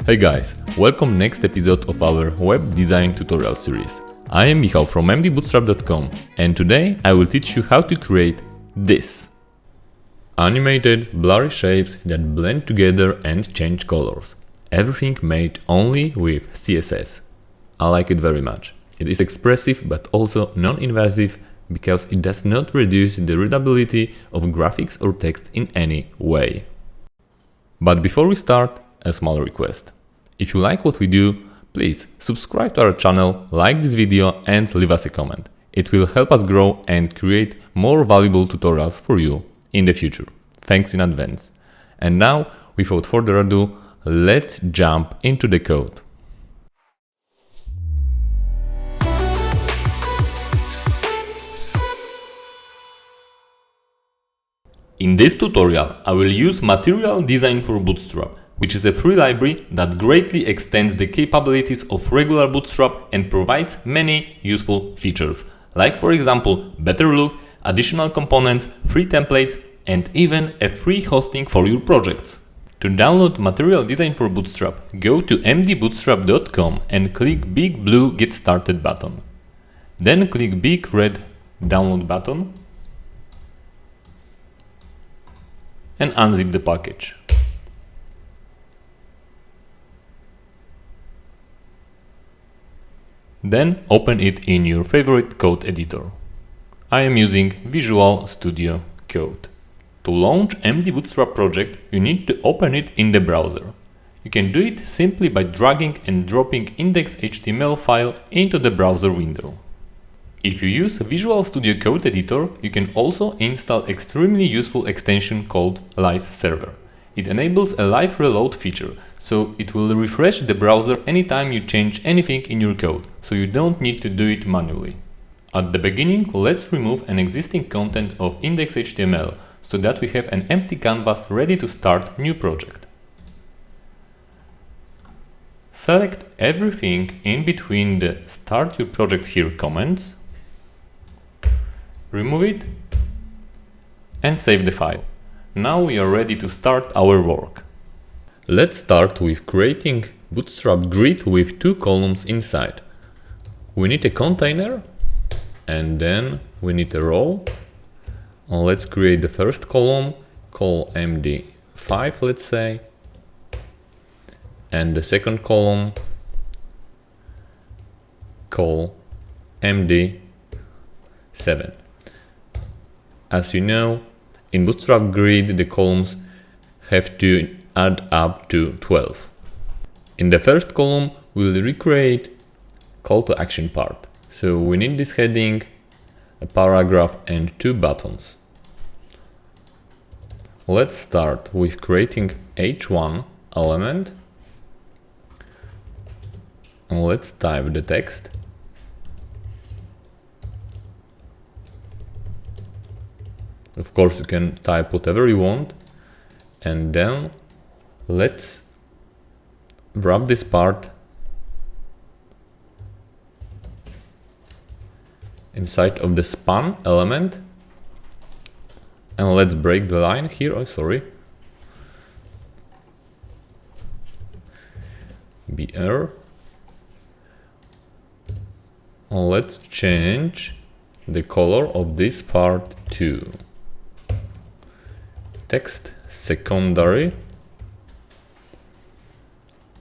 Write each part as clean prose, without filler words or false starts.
Hey guys, welcome next episode of our web design tutorial series. I am Michał from mdbootstrap.com and today I will teach you how to create this. Animated blurry shapes that blend together and change colors. Everything made only with CSS. I like it very much. It is expressive but also non-invasive because it does not reduce the readability of graphics or text in any way. But before we start, a small request. If you like what we do, please subscribe to our channel, like this video and leave us a comment. It will help us grow and create more valuable tutorials for you in the future. Thanks in advance. And now, without further ado, let's jump into the code. In this tutorial, I will use Material Design for Bootstrap, which is a free library that greatly extends the capabilities of regular Bootstrap and provides many useful features, like for example, better look, additional components, free templates, and even a free hosting for your projects. To download Material Design for Bootstrap, go to mdbootstrap.com and click big blue Get Started button. Then click big red Download button and unzip the package. Then open it in your favorite code editor. I am using Visual Studio Code. To launch MD Bootstrap project, you need to open it in the browser. You can do it simply by dragging and dropping index.html file into the browser window. If you use Visual Studio Code Editor, you can also install extremely useful extension called Live Server. It enables a live reload feature, so it will refresh the browser anytime you change anything in your code, so you don't need to do it manually. At the beginning, let's remove an existing content of index.html, so that we have an empty canvas ready to start new project. Select everything in between the Start Your Project Here comments, remove it, and save the file. Now we are ready to start our work. Let's start with creating Bootstrap grid with two columns inside. We need a container and then we need a row. Let's create the first column, call MD5, let's say, and the second column, call MD7. As you know, in Bootstrap grid, the columns have to add up to 12. In the first column, we'll recreate call to action part. So we need this heading, a paragraph and two buttons. Let's start with creating h1 element. And let's type the text. Of course, you can type whatever you want. And then let's wrap this part inside of the span element. And let's break the line here. Oh, sorry. BR. And let's change the color of this part to text secondary,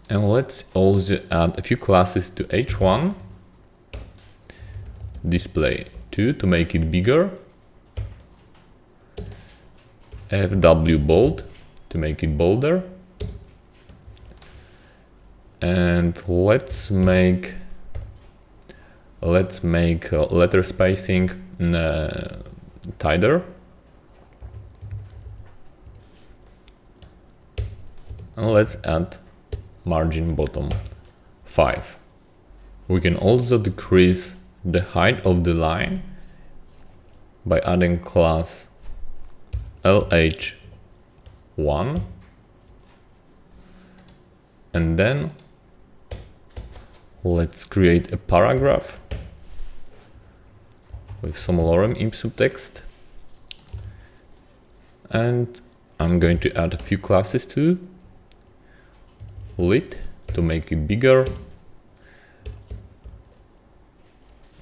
and let's also add a few classes to h1, display 2 to make it bigger, fw bold to make it bolder, and let's make letter spacing tighter. And let's add margin bottom 5. We can also decrease the height of the line by adding class LH1, and then let's create a paragraph with some lorem ipsum text, and I'm going to add a few classes too. Lit to make it bigger.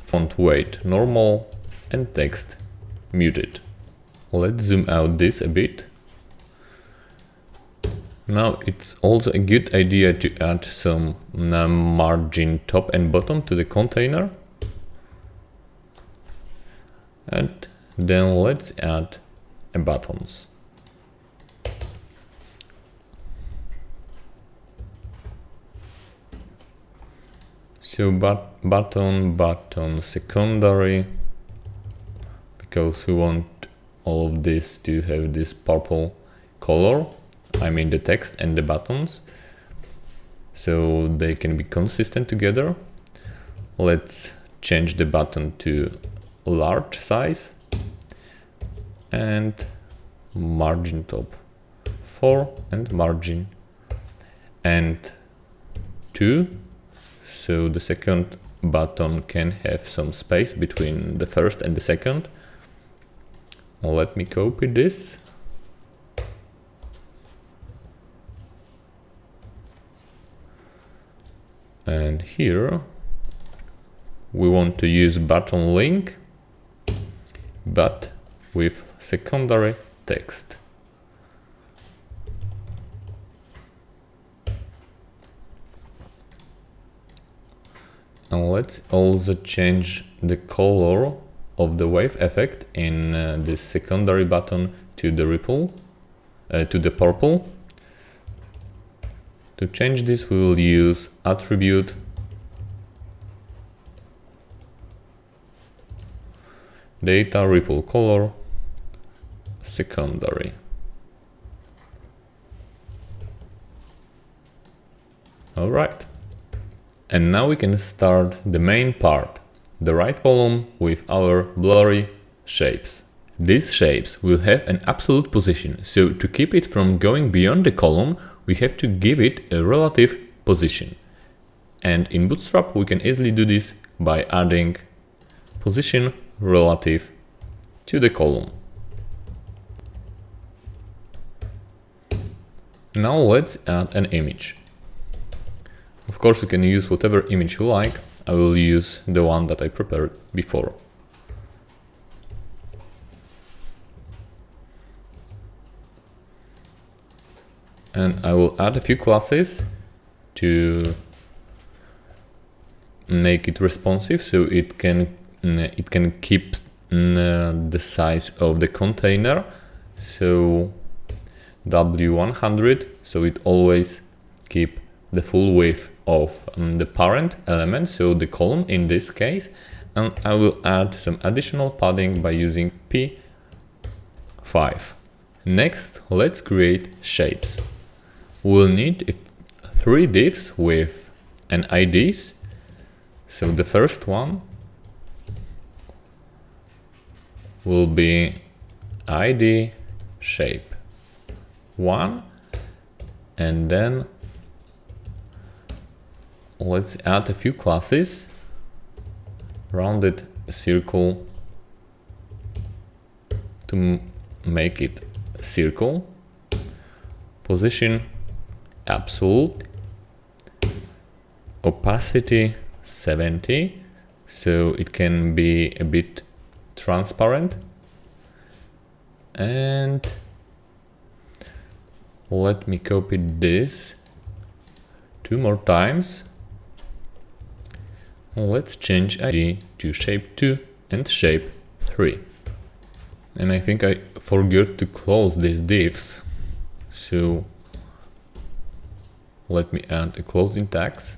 Font weight normal and text muted. Let's zoom out this a bit. Now it's also a good idea to add some margin top and bottom to the container. And then let's add buttons. So button secondary, because we want all of this to have this purple color. I mean the text and the buttons, so they can be consistent together. Let's change the button to large size and margin top 4 and margin and 2, so the second button can have some space between the first and the second. Let me copy this. And here we want to use button link, but with secondary text. And let's also change the color of the wave effect in this secondary button to the ripple, to the purple. To change this, we will use attribute data ripple color secondary. All right. And now we can start the main part, the right column with our blurry shapes. These shapes will have an absolute position, so to keep it from going beyond the column, we have to give it a relative position. And in Bootstrap, we can easily do this by adding position relative to the column. Now let's add an image. Of course, you can use whatever image you like. I will use the one that I prepared before. And I will add a few classes to make it responsive, so it can keep the size of the container. So W100, so it always keep the full width of the parent element, so the column in this case. And I will add some additional padding by using P5. Next, let's create shapes. We'll need 3 divs with an IDs. So the first one will be ID shape 1, and then let's add a few classes. Rounded circle to make it a circle. Position absolute. Opacity 70, so it can be a bit transparent. And let me copy this 2 more times. Let's change ID to shape 2 and shape 3. And I think I forgot to close these divs, so let me add a closing tags.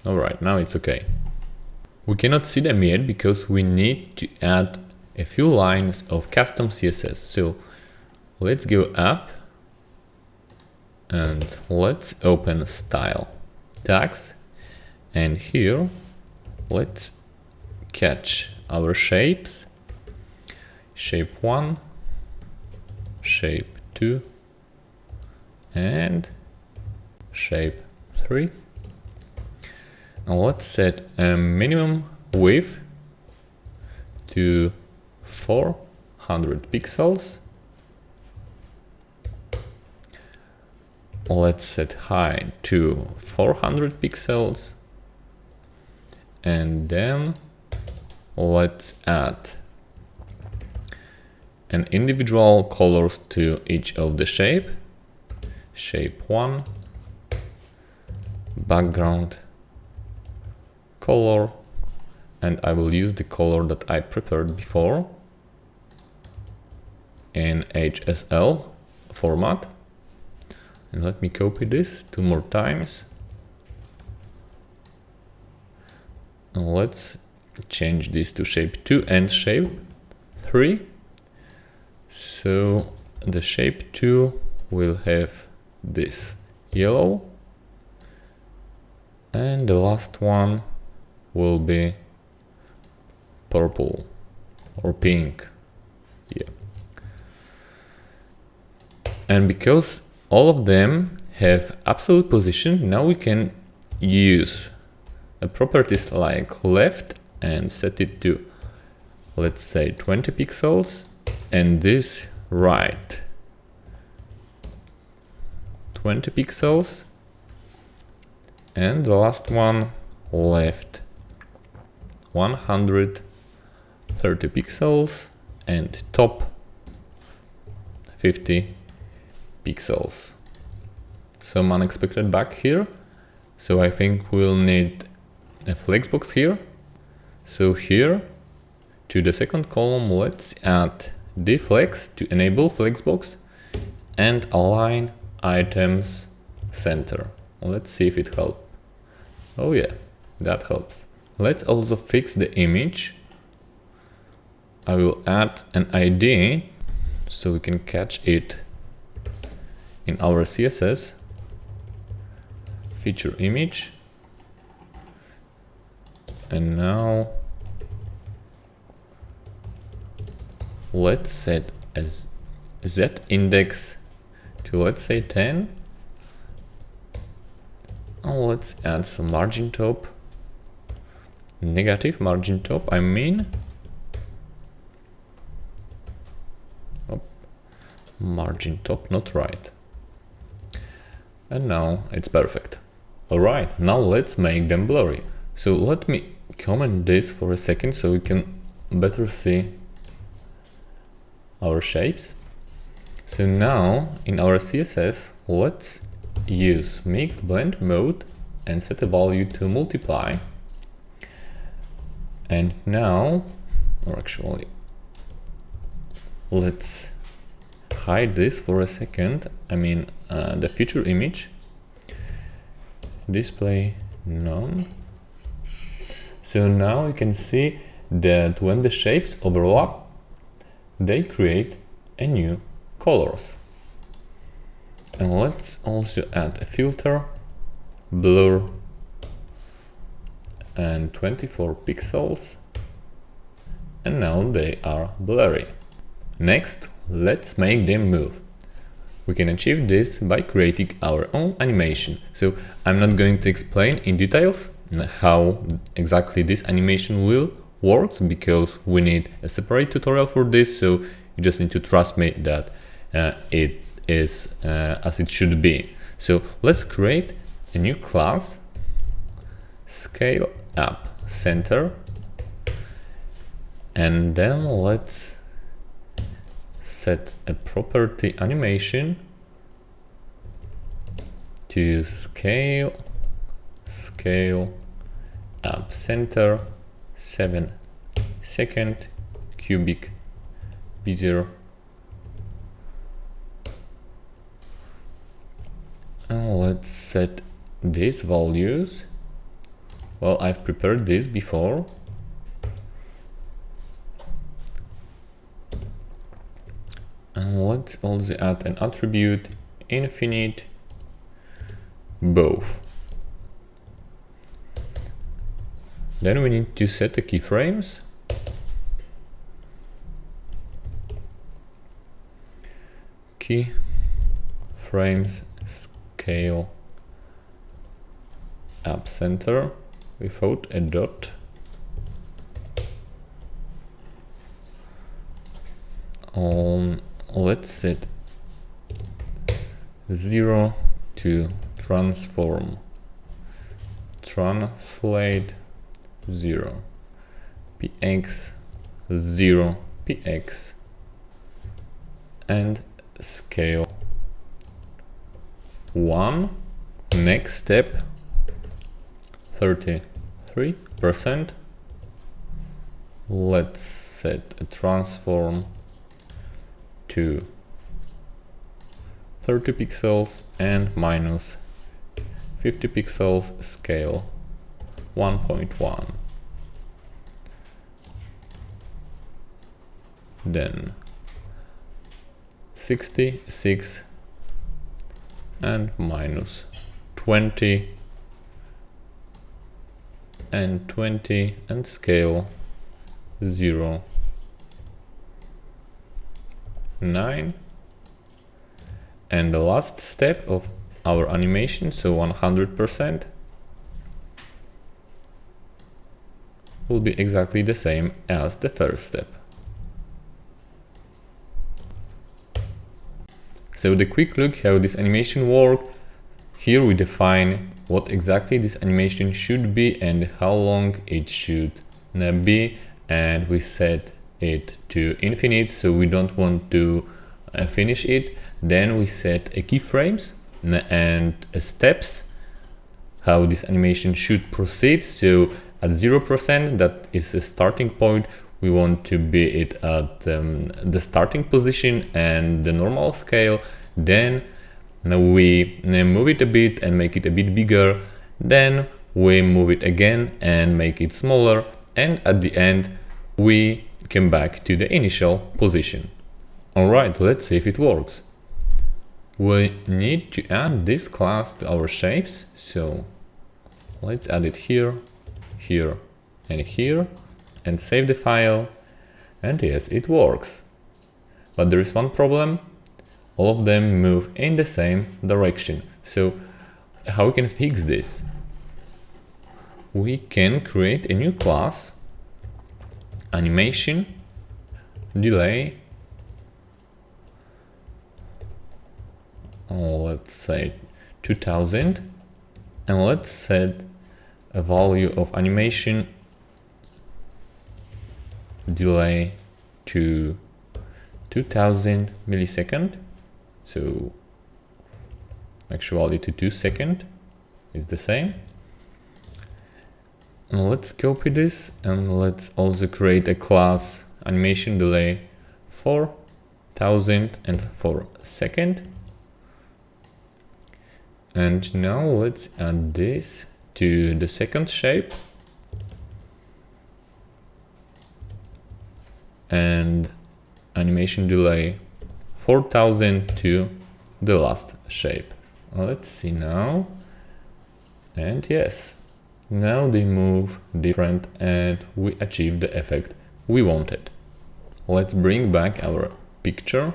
Alright, now it's okay. We cannot see them yet because we need to add a few lines of custom CSS. So let's go up and let's open style tags, and here let's catch our shapes. Shape 1, shape 2 and shape 3. Now let's set a minimum width to 400 pixels. Let's set height to 400 pixels. And then let's add an individual colors to each of the shape. Shape 1, background, color, and I will use the color that I prepared before in HSL format. And let me copy this 2 more times. And let's change this to shape 2 and shape 3. So the shape 2 will have this yellow, and the last one will be purple or pink. Yeah. And because all of them have absolute position, now we can use a properties like left and set it to, let's say, 20 pixels, and this right 20 pixels, and the last one left 130 pixels, and top 50 pixels. Some unexpected bug here, so I think we'll need a flexbox here. So here to the second column, let's add deflex to enable flexbox and align items center. Let's see if it helps. Oh yeah, that helps. Let's also fix the image. I will add an ID so we can catch it in our CSS. Feature image. And now let's set as Z index to, let's say, 10. And let's add some margin top. Negative margin top, I mean. Oh, margin top, not right. And now it's perfect. Alright, now let's make them blurry. So let me comment this for a second so we can better see our shapes. So now in our CSS, let's use mixed blend mode and set a value to multiply. And now, or actually, let's hide this for a second. I mean, the feature image, display none. So now you can see that when the shapes overlap, they create a new colors. And let's also add a filter, blur, and 24 pixels. And now they are blurry. Next, let's make them move. We can achieve this by creating our own animation. So I'm not going to explain in details how exactly this animation will work, because we need a separate tutorial for this. So you just need to trust me that it is as it should be. So let's create a new class, scale up center, and then let's set a property animation to scale up center 7 second cubic bezier. And let's set these values. Well, I've prepared this before. And let's also add an attribute infinite both. Then we need to set the keyframes. Keyframes scale up center without a dot. Let's set 0 to transform translate 0 px 0 px and scale 1. Next step 33%. Let's set a transform to 30 pixels and minus 50 pixels, scale 1.1. Then 66 and minus 20 and 20 and scale 0, 9. And the last step of our animation, so 100%, will be exactly the same as the first step. So the quick look how this animation worked. Here we define what exactly this animation should be and how long it should be, and we set it to infinite, so we don't want to finish it. Then we set keyframes and steps how this animation should proceed. So at 0%, that is a starting point, we want to be it at the starting position and the normal scale. Then we move it a bit and make it a bit bigger. Then we move it again and make it smaller. And at the end, we come back to the initial position. Alright, let's see if it works. We need to add this class to our shapes. So let's add it here, here, and here, and save the file. And yes, it works. But there is one problem. All of them move in the same direction. So how we can fix this? We can create a new class, animation, delay. Let's say 2000, and let's set a value of animation delay to 2000 millisecond. So actually to 2 seconds is the same. And let's copy this and let's also create a class animation delay for 1000 and for second. And now let's add this to the second shape and animation delay 4000 to the last shape. Let's see now. And yes, now they move different and we achieve the effect we wanted. Let's bring back our picture.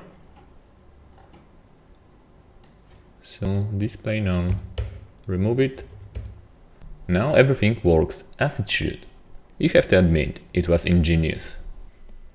So display none, remove it. Now everything works as it should. You have to admit, it was ingenious.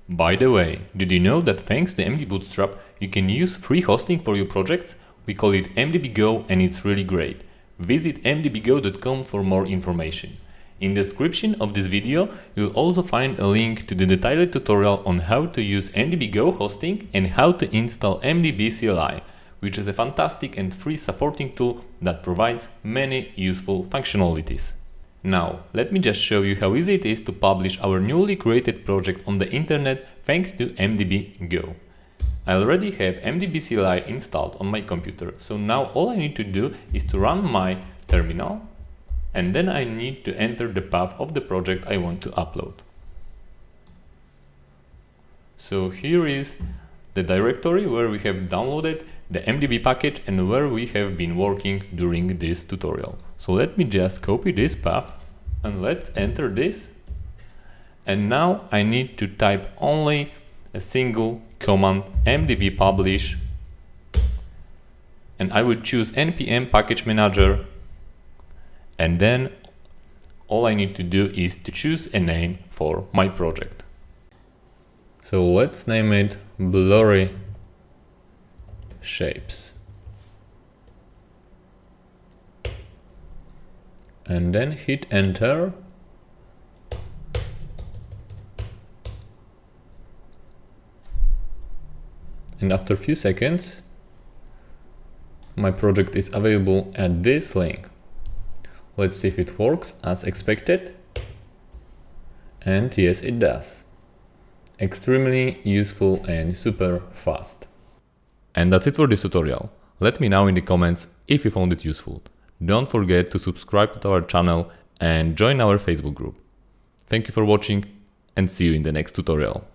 By the way, did you know that thanks to MD Bootstrap you can use free hosting for your projects? We call it MDBGo and it's really great. Visit mdbgo.com for more information. In the description of this video you'll also find a link to the detailed tutorial on how to use MDBGo hosting and how to install MDB CLI, which is a fantastic and free supporting tool that provides many useful functionalities. Now, let me just show you how easy it is to publish our newly created project on the internet thanks to MDBGo. I already have MDB CLI installed on my computer, so now all I need to do is to run my terminal and then I need to enter the path of the project I want to upload. So here is the directory where we have downloaded the MDB package and where we have been working during this tutorial. So let me just copy this path and let's enter this. And now I need to type only a single command mdb publish, and I will choose npm package manager, and then all I need to do is to choose a name for my project. So let's name it blurry shapes. and then hit enter. And after a few seconds, my project is available at this link. Let's see if it works as expected. And yes, it does. Extremely useful and super fast. And that's it for this tutorial. Let me know in the comments if you found it useful. Don't forget to subscribe to our channel and join our Facebook group. Thank you for watching and see you in the next tutorial.